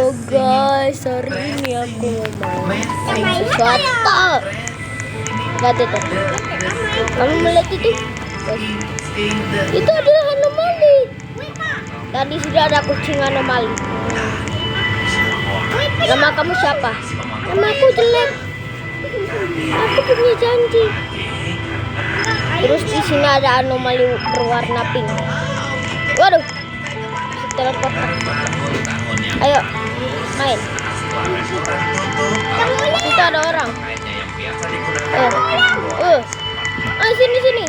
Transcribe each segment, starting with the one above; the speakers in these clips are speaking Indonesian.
Halo guys, hari ini aku mau main sesuatu. Lihat itu. Kamu melihat itu? Itu adalah anomali. Tadi sudah ada kucing anomali. Nama kamu siapa? Nama aku jelek. Aku punya janji. Terus di sini ada anomali berwarna pink. Waduh, teleport. Ayo main. Itu ada orang. Sini.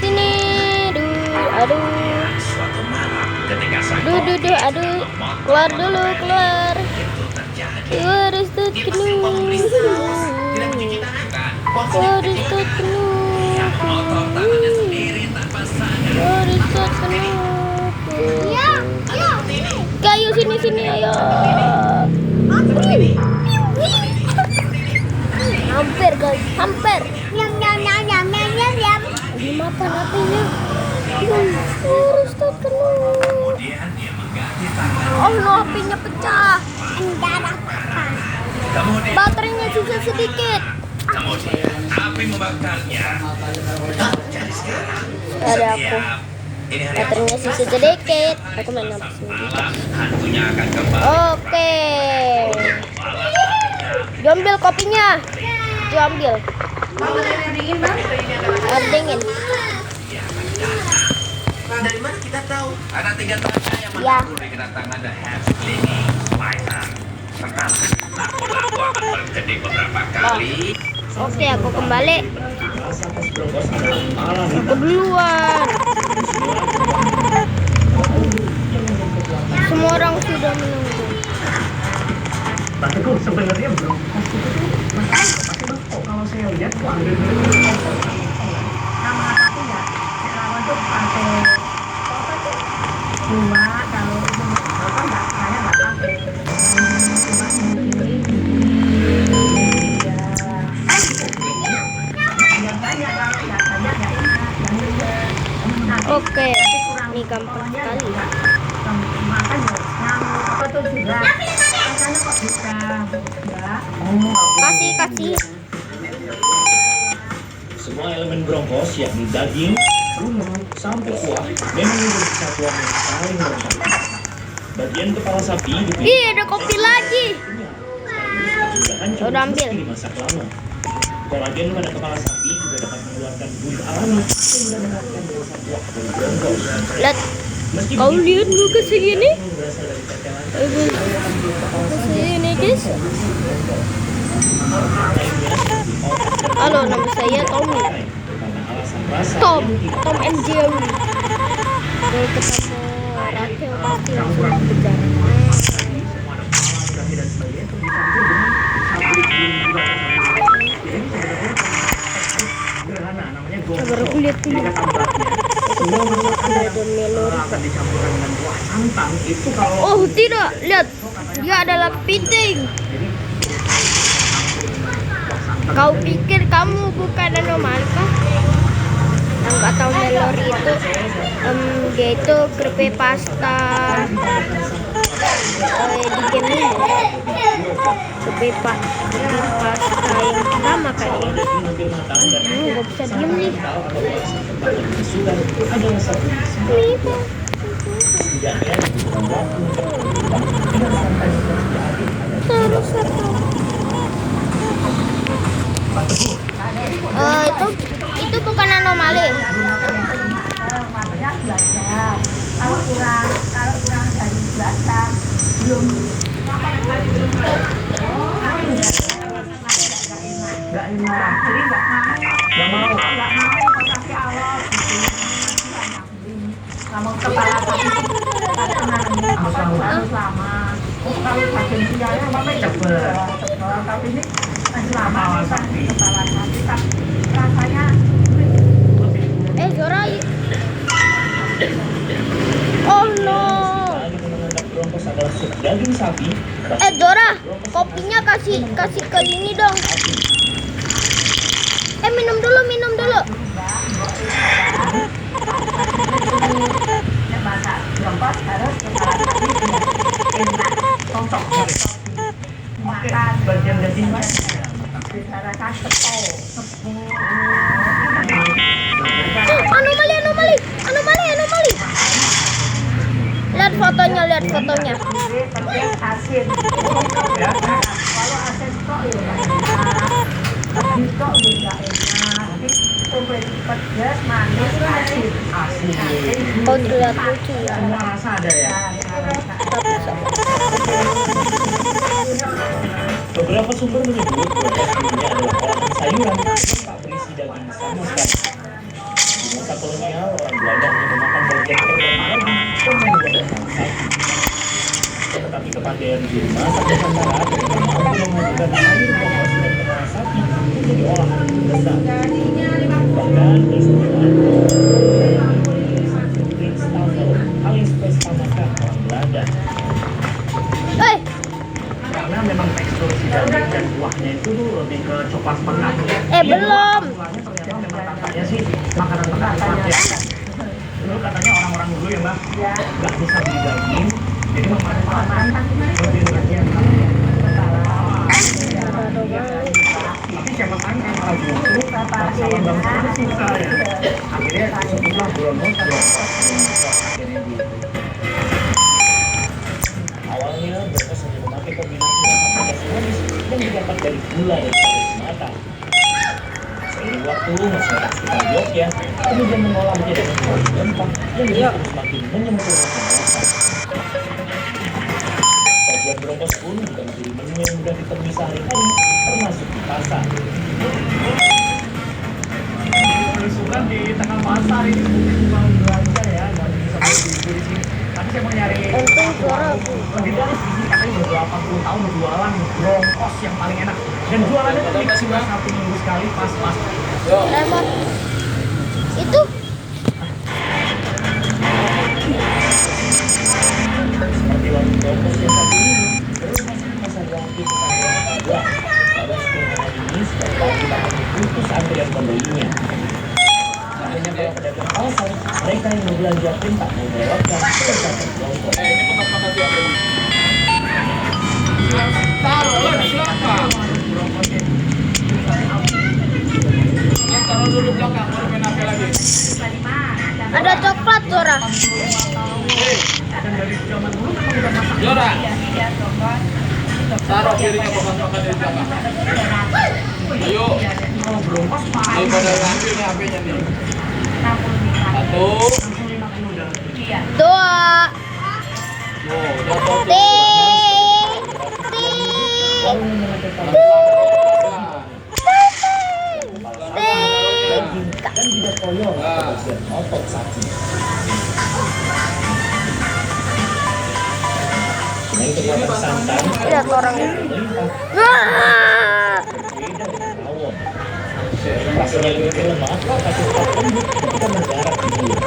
Sini. Aduh. Keluar dulu. What is that canoe? Kayu sini ayo. Hampir guys, hampir. Dimakan apinya. Harus terkena. Oh no, apinya pecah. Baterainya sisa sedikit. Api membakarnya. Ada aku. Baterainya sisa sedikit. Aku main apa sih? Oke. Diambil kopinya. Diambil. Air dingin. Dari mana kita tahu? Ada 3 tanda yang menandai kedatangan The Happy Cleaning Spider. Pertama, laku akan bergede beberapa kali. Oke, aku kembali. Aku duluan. Semua orang sudah menunggu. Tapi kok sebenarnya belum kalau saya lihat kok ambil nama aku ya kalau tuh pakai dua kalau itu apa enggak saya enggak pakai Oke, ini gampang sekali. makanya yang apa tuh sudah rasanya kok bisa Kasih. Semua elemen bronkos yakni daging, bulu, sampai kuah memang menjadi kesatuan yang paling lengkap. Bagian kepala sapi dipilih. Ih, ada kopi lagi. Udah ambil. Dimasak lama. Kolagen pada kepala sapi juga dapat mengeluarkan buih alami sehingga mengeluarkan rasa kuah dari bronkos. Lihat. Kau lihat gua kesini? Berasal dari tetelan Kesini guys. Halo, nama saya Tommy. karena alasan rasa Tom and Jerry. Kalau ketemu Rachel pasti langsung kejar. Sabar aku lihat dulu. Ada melon. akan dicampurkan dengan kuah santan itu kalau Oh tidak, lihat dia adalah kepiting. Kau pikir kamu bukan anomali kah? Yang nggak tahu melor itu, dia itu creepypasta di game ini. Creepypasta yang pertama kayaknya. Nggak bisa diem nih. adalah satu Itu bukan anomali. kalau kurang dari belasan belum nggak enak jadi nggak mau kasih awal kamu kepala harus lama kalau bagian siangnya apa cepet tapi ini masih lama kepala sapi rasanya Zora. Oh no. bronkos adalah sup daging sapi. Zora, kopinya kasih ke ini dong. Minum dulu. masak bronkos harus kepala sapi cocok makan bagian dagingnya bicarakan tepung Anomali. Lihat fotonya. pedas asin ya kalau asin kok ya pedas kok juga enak nanti pedas manis asin Oh, terlihat lucu ya. semua rasa ada ya. Beberapa sumber menyebut proses dulunya adalah olahan sayuran yang tak berisi daging sama sekali. Di masa kolonial, orang Belanda hanya memakan bagian terbaik dan menggunakan sapi. Tetapi kepandaian di masa Nusantara dengan mampu memadukan sayur pokok dan kepala sapi menjadi olahan besar. Bahkan istilah Rijstafel alias pesta makan orang Belanda. Karena memang tekstur si daging dan buahnya itu tuh lebih ke coklat pekat. Belum. Buahnya ternyata memang katanya sih makanan pekat ya. Dulu katanya orang-orang dulu ya mbak, nggak bisa beli daging, jadi memanfaatkan bagian-bagian tapi siapa tahu kan kalau justru masalah bangsa itu susah ya. Akhirnya sebutlah brongos. Awalnya brongos hanya memakai kombinasi rasa pedas manis yang didapat dari gula dan cabai semata. Seiring waktu, masyarakat sekitar Yogya kemudian mengolahnya dengan kuali rempah yang justru semakin menyempurnakan rasa. Sajian brongos pun juga menjadi menu yang mudah ditemui sehari-hari, termasuk di pasar. Belusukan di tengah pasar ini mungkin mau belanja ya, nggak bisa beli di sini. Tapi saya mau nyari Untung suara aku. lebih dari sini katanya udah 80 tahun jualan brongos yang paling enak. Dan jualannya tuh cuma 1 minggu sekali pas-pas. Lemon. Itu Seperti warung brongos yang satu ini, berlokasi di pasar Wangki Pesantren Padua. Pada sepuluh ini sudah pasti akan diputus antrian pembelinya. Tak hanya para pedagang pasar, mereka yang berbelanja pun tak mau melewatkan kelezatan brongos. Taruh dulu belakang, baru main apa lagi? ada coklat, Zora. Dan dari zaman dulu memang udah masak. Zora, taruh piringnya bekas makan di belakang. Ayo, Kalau brongos daripada ngambil nih HP-nya nih. 1, Doa. tuh, jatuh tuh. Ting. Warung yang menampilkan daging dan juga koyor atau bagian otot sapi. Selain kekuatan santan, Lihat orang ini. melimpah Wah. berbeda dengan rawon. Rasanya lebih lemah, tapi tetap lembut ketika mendarat di mulut.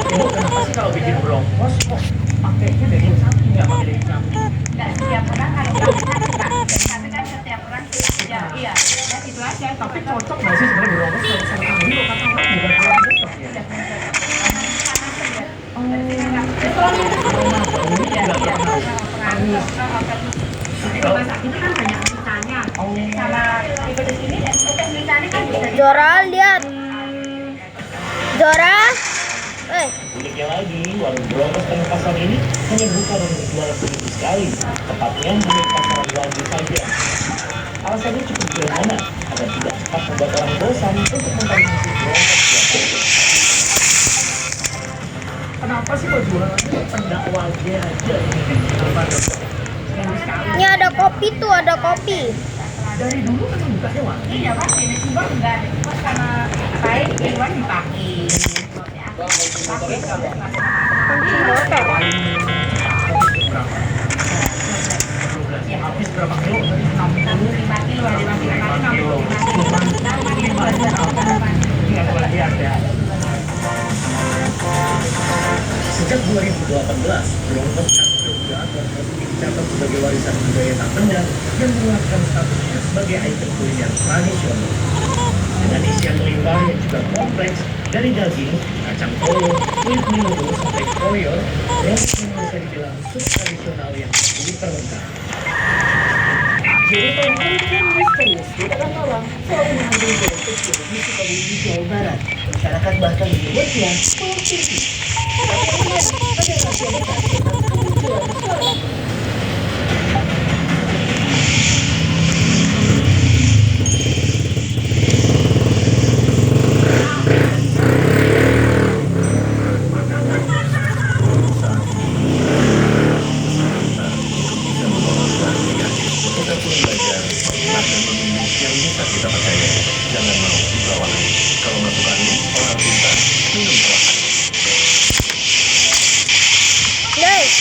Ibu, kenapa sih kalau bikin brongos kok pakainya daging sapi nggak pakai daging sapi? Nggak setiap orang harus pakai sapi kan? Tapi kan setiap orang ya, iya, ya gitu aja. Tapi cocok nggak sih sebenarnya brongos kalau sama ini kata orang juga kurang cocok ya? Aroma baunya Iya, nggak iya, terlalu pengaruh. Tapi kalau Masak ini kan banyak misalnya sama tipe di sini dan untuk misalnya kan bisa Zora, lihat. Zora. Uniknya lagi, warung brongos tengah pasar ini hanya buka dan berjualan seminggu sekali, tepatnya hanya di pasaran wajib saja. Alasannya cukup sederhana, agar tidak cepat membuat orang bosan untuk mengkonsumsi brongos setiap hari. kenapa sih kalau jualannya pendak wajah aja ini? Kenapa seminggu sekali? Ini ada kopi tuh, ada kopi. Dari dulu kan bukanya wajah. iya pasti di sumber enggak ada cuma karena baik di luar dipakai. Pakai kalau Habis berapa kilo? 65 kilo ada 65 kilo. Ini nggak kelebihan ya. Sejak 2018, brongos khas Jogja telah resmi dicatat sebagai warisan budaya tak benda yang menguatkan statusnya sebagai ikon kuliner tradisional. Dengan isian melimpah yang juga kompleks, dari daging, kacang polong, kulit milo sampai Warrior yang bisa dibilang sub tradisional yang super lengkap. Jadi pemimpin misterius di dalam malam selalu mengambil jalan kecil di Sukabumi, Jawa Barat. Masyarakat bahkan menyebutnya Pulau Tirti. Tapi kemudian ada rahasia besar tentang kemunculan suara itu. Kita pun belajar pernah dan memilih yang bisa kita percaya. Jangan mau dibawa angin. Kalau masuk angin, orang pintar minum buah angin. Guys,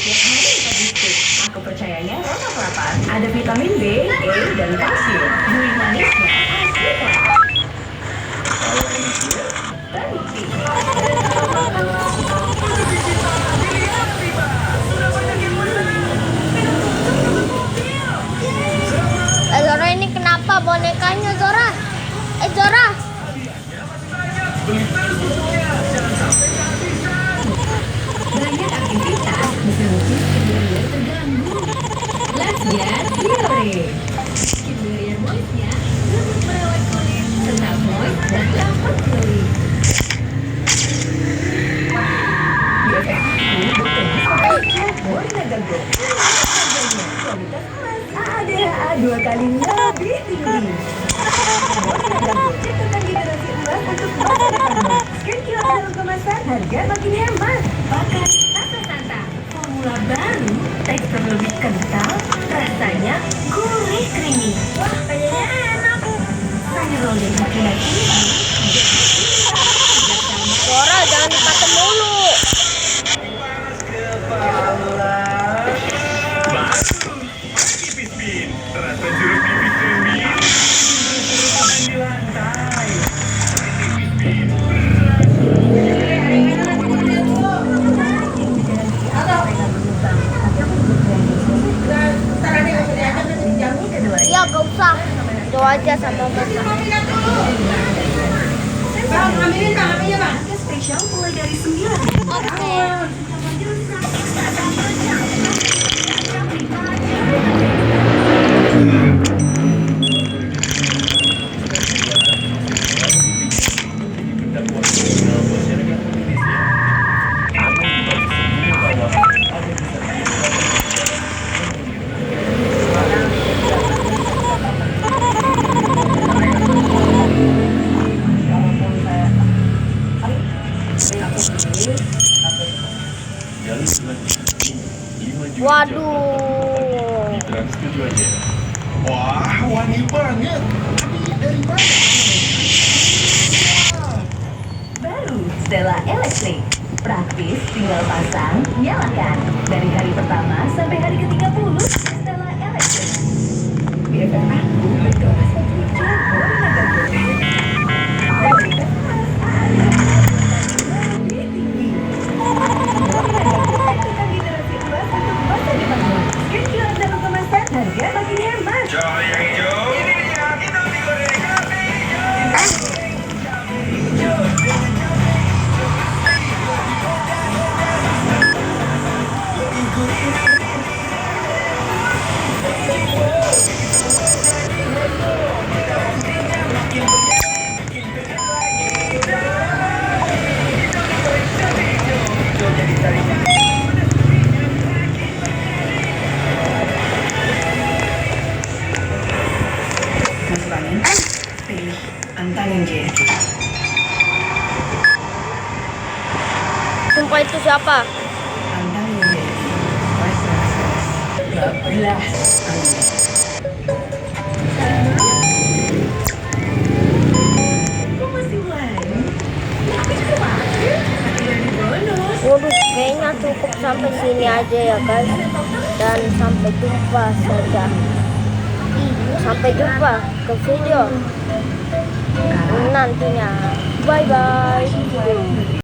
Tiap hari kita biskuit. Aku percayanya rasa kelapa. Ada vitamin B, E, dan kalsium. Gurih manisnya asli kelapa. Kalau enaknya, Terbukti. Zora ini kenapa bonekanya Zora? Zora. Banyak aktivitas bisa bikin Skinberia terganggu. Let's get theory. Skinberia moistnya untuk merawat kulit tetap moist dan dapat glowy. Di efek aku bukannya Morinaga Glow. Harganya kualitas kelas AADA 2 kali lebih tinggi. Morinaga Glow ciptakan generasi emas untuk masa depanmu. Skincare dalam kemasan harga makin hemat. Pakai Tata Santa, formula baru, tekstur lebih kental, rasanya gurih creamy. Wah, kayaknya enak. Sayur lodeh makinan ini Zora jangan dipakai mulu. pipis bin. Terasa jeruk pipis creamy. Di lantai. Iya, gak usah. Itu aja sama mama. spesial mulai dari 9. Oke. Waduh. Di Trans 7 aja. Wah, wangi banget. Ini dari mana? Baru Stella Electric. Praktis, tinggal pasang, nyalakan. Dari hari pertama sampai hari ke-30, Stella Electric. Di efek aku berkelas hujan Morinaga Glow. Kualitas kelas AADA lebih tinggi. Morinaga Glow ciptakan generasi emas untuk masa depanmu. Skincare dalam kemasan harga makin hemat. Cari yang hijau. Ini dia, Indomie goreng rame Masuk angin. Pilih antangin J. Sumpah itu siapa? Antangin J. Gak belas angin. Kok masih lagi? Aku juga makan. Akhirnya di bonus. Waduh, kayaknya cukup sampai sini aja ya guys. Dan sampai jumpa saja. Sampai jumpa ke video nantinya. Bye bye.